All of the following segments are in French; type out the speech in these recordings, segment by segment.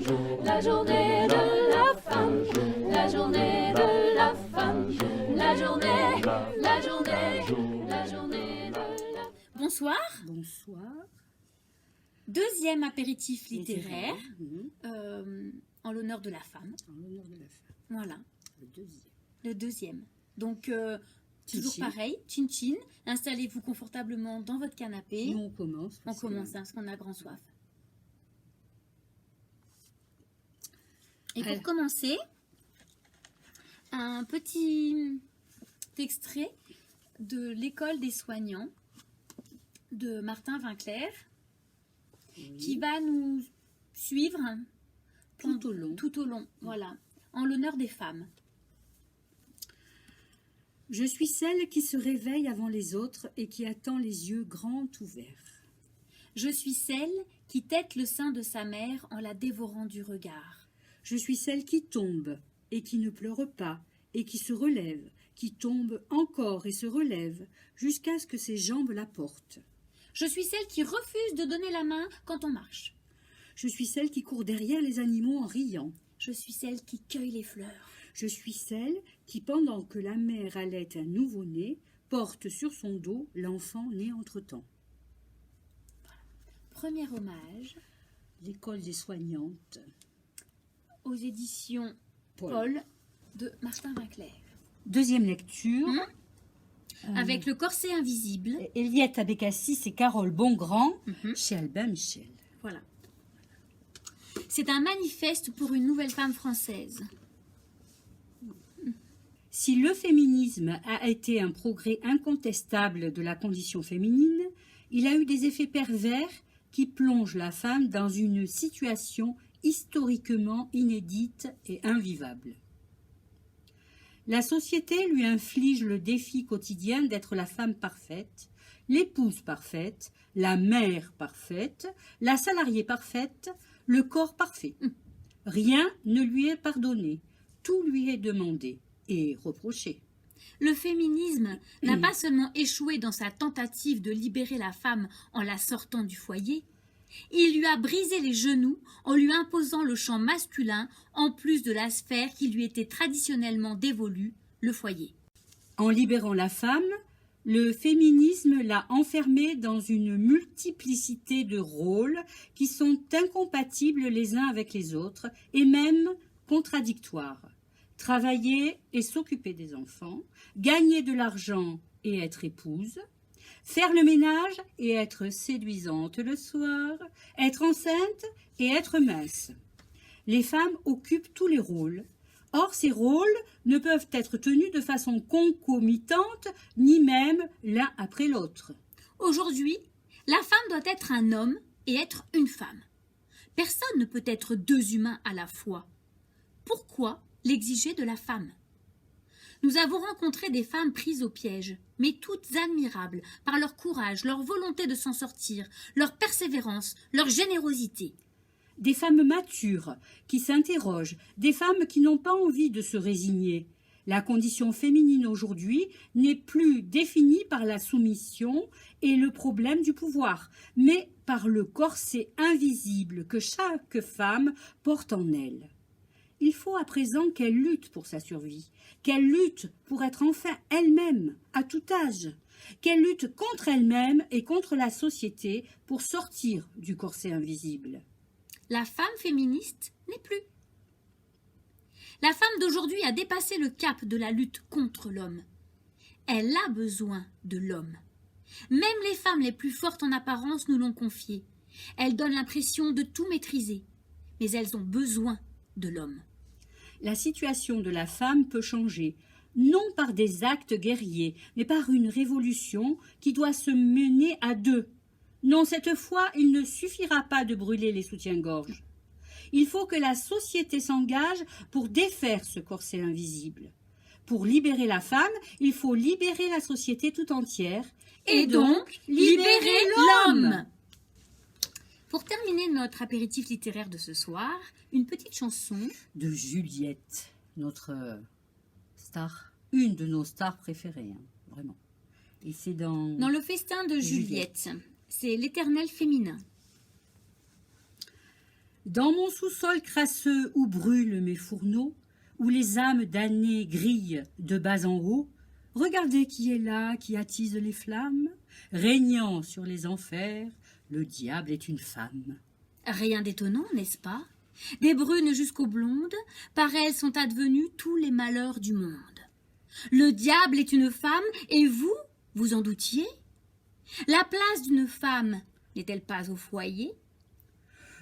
la journée de la femme, la journée de la femme, la journée, la journée, la journée de la... Bonsoir. Bonsoir. Deuxième apéritif littéraire Mhm. en l'honneur de la femme. En l'honneur de la femme. Voilà, Le deuxième. le deuxième. Donc, toujours Tchin-tchin. pareil, chin-chin. Installez-vous confortablement dans votre canapé. Nous, on commence. On commence hein, parce qu'on a grand soif. Et pour Alors. commencer, un petit extrait de l'École des soignants de Martin Winkler qui va nous suivre Tout au long. Tout au long, voilà, en l'honneur des femmes. Je suis celle qui se réveille avant les autres et qui attend les yeux grands ouverts. Je suis celle qui tète le sein de sa mère en la dévorant du regard. Je suis celle qui tombe et qui ne pleure pas et qui se relève, qui tombe encore et se relève jusqu'à ce que ses jambes la portent. Je suis celle qui refuse de donner la main quand on marche. Je suis celle qui court derrière les animaux en riant. Je suis celle qui cueille les fleurs. Je suis celle qui, pendant que la mère allait un nouveau-né, porte sur son dos l'enfant né entre-temps. Premier hommage L'école des soignantes. aux éditions Paul de Martin Winkler. Deuxième lecture. Avec le corset invisible. Eliette Abécassis et Carole Bongrand Mhm. chez Albin Michel. Voilà. C'est un manifeste pour une nouvelle femme française. Si le féminisme a été un progrès incontestable de la condition féminine, il a eu des effets pervers qui plongent la femme dans une situation historiquement inédite et invivable. La société lui inflige le défi quotidien d'être la femme parfaite, l'épouse parfaite, la mère parfaite, la salariée parfaite, le corps parfait. Rien ne lui est pardonné, tout lui est demandé et reproché. Le féminisme n'a pas seulement échoué dans sa tentative de libérer la femme en la sortant du foyer, il lui a brisé les genoux en lui imposant le champ masculin en plus de la sphère qui lui était traditionnellement dévolue, le foyer. En libérant la femme, le féminisme l'a enfermée dans une multiplicité de rôles qui sont incompatibles les uns avec les autres et même contradictoires. Travailler et s'occuper des enfants, gagner de l'argent et être épouse, faire le ménage et être séduisante le soir, être enceinte et être mince. Les femmes occupent tous les rôles. Or, ces rôles ne peuvent être tenus de façon concomitante, ni même l'un après l'autre. Aujourd'hui, la femme doit être un homme et être une femme. Personne ne peut être deux humains à la fois. Pourquoi l'exiger de la femme ? Nous avons rencontré des femmes prises au piège, mais toutes admirables par leur courage, leur volonté de s'en sortir, leur persévérance, leur générosité. Des femmes matures qui s'interrogent, des femmes qui n'ont pas envie de se résigner. La condition féminine aujourd'hui n'est plus définie par la soumission et le problème du pouvoir, mais par le corset invisible que chaque femme porte en elle. Il faut à présent qu'elle lutte pour sa survie, qu'elle lutte pour être enfin elle-même, à tout âge, qu'elle lutte contre elle-même et contre la société pour sortir du corset invisible. La femme féministe n'est plus. La femme d'aujourd'hui a dépassé le cap de la lutte contre l'homme. Elle a besoin de l'homme. Même les femmes les plus fortes en apparence nous l'ont confié. Elles donnent l'impression de tout maîtriser, mais elles ont besoin de l'homme. La situation de la femme peut changer, non par des actes guerriers, mais par une révolution qui doit se mener à deux. Non, cette fois, il ne suffira pas de brûler les soutiens-gorge. Il faut que la société s'engage pour défaire ce corset invisible. Pour libérer la femme, il faut libérer la société tout entière Et donc, libérer l'homme. Pour terminer notre apéritif littéraire de ce soir, une petite chanson de Juliette, notre star, une de nos stars préférées, hein, vraiment. Et c'est dans le festin de Juliette. C'est l'éternel féminin. Dans mon sous-sol crasseux où brûlent mes fourneaux, où les âmes damnées grillent de bas en haut, regardez qui est là, qui attise les flammes. Régnant sur les enfers, le diable est une femme. Rien d'étonnant, n'est-ce pas? Des brunes jusqu'aux blondes, par elles sont advenus tous les malheurs du monde. Le diable est une femme, et vous, vous en doutiez? La place d'une femme n'est-elle pas au foyer?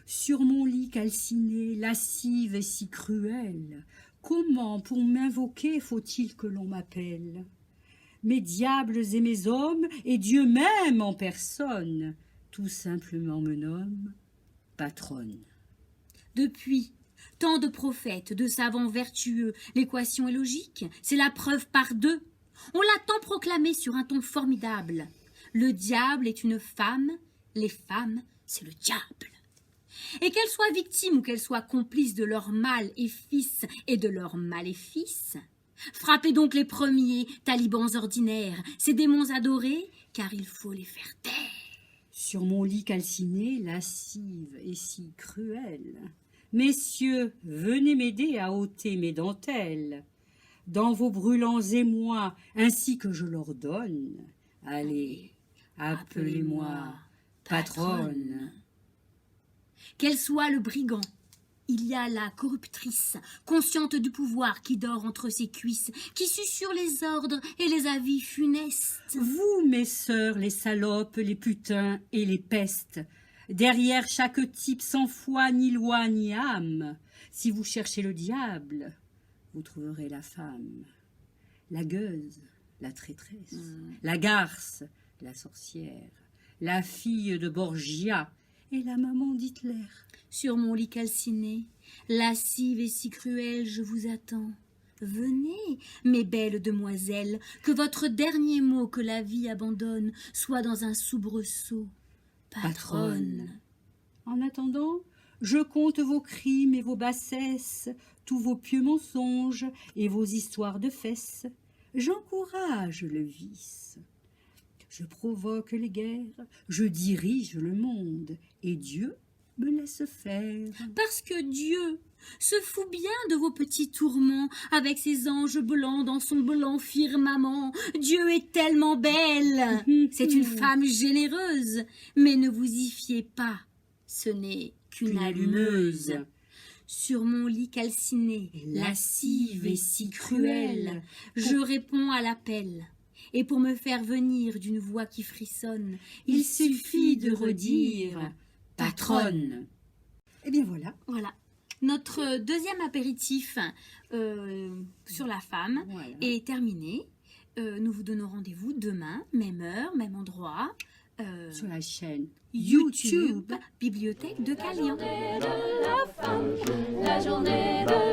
Sur mon lit calciné, lascive et si cruelle, comment pour m'invoquer faut-il que l'on m'appelle? Mes diables et mes hommes, et Dieu même en personne, tout simplement me nomment patronne. Depuis, tant de prophètes, de savants vertueux, l'équation est logique, c'est la preuve par deux. On l'a tant proclamé sur un ton formidable. Le diable est une femme, les femmes, c'est le diable. Et qu'elles soient victimes ou qu'elles soient complices de leur mal et fils et de leur maléfice, frappez donc les premiers talibans ordinaires, ces démons adorés, car il faut les faire taire. Sur mon lit calciné, lascive et si cruelle, messieurs, venez m'aider à ôter mes dentelles. Dans vos brûlants émois, ainsi que je l'ordonne, allez, appelez-moi patronne. Qu'elle soit le brigand, il y a la corruptrice, consciente du pouvoir qui dort entre ses cuisses, qui susurre les ordres et les avis funestes. Vous, mes sœurs, les salopes, les putains et les pestes, derrière chaque type sans foi, ni loi, ni âme, si vous cherchez le diable, vous trouverez la femme, la gueuse, la traîtresse, la garce, la sorcière, la fille de Borgia et la maman d'Hitler. Sur mon lit calciné, lascive et si cruelle, je vous attends. Venez, mes belles demoiselles, que votre dernier mot que la vie abandonne soit dans un soubresaut. Patronne. En attendant, je compte vos crimes et vos bassesses, tous vos pieux mensonges et vos histoires de fesses. J'encourage le vice. Je provoque les guerres, je dirige le monde, et Dieu me laisse faire. Parce que Dieu se fout bien de vos petits tourments, avec ses anges blancs dans son blanc firmament. Dieu est tellement belle, c'est une femme généreuse, mais ne vous y fiez pas, ce n'est qu'une allumeuse. Sur mon lit calciné, lascive et si cruelle, je réponds à l'appel. Et pour me faire venir d'une voix qui frissonne, il suffit de redire « patronne ». Eh bien voilà. Voilà. Notre deuxième apéritif sur la femme Voilà. est terminé. Nous vous donnons rendez-vous demain, même heure, même endroit, Sur la chaîne YouTube, Bibliothèque de La Calian. journée de la femme, la journée de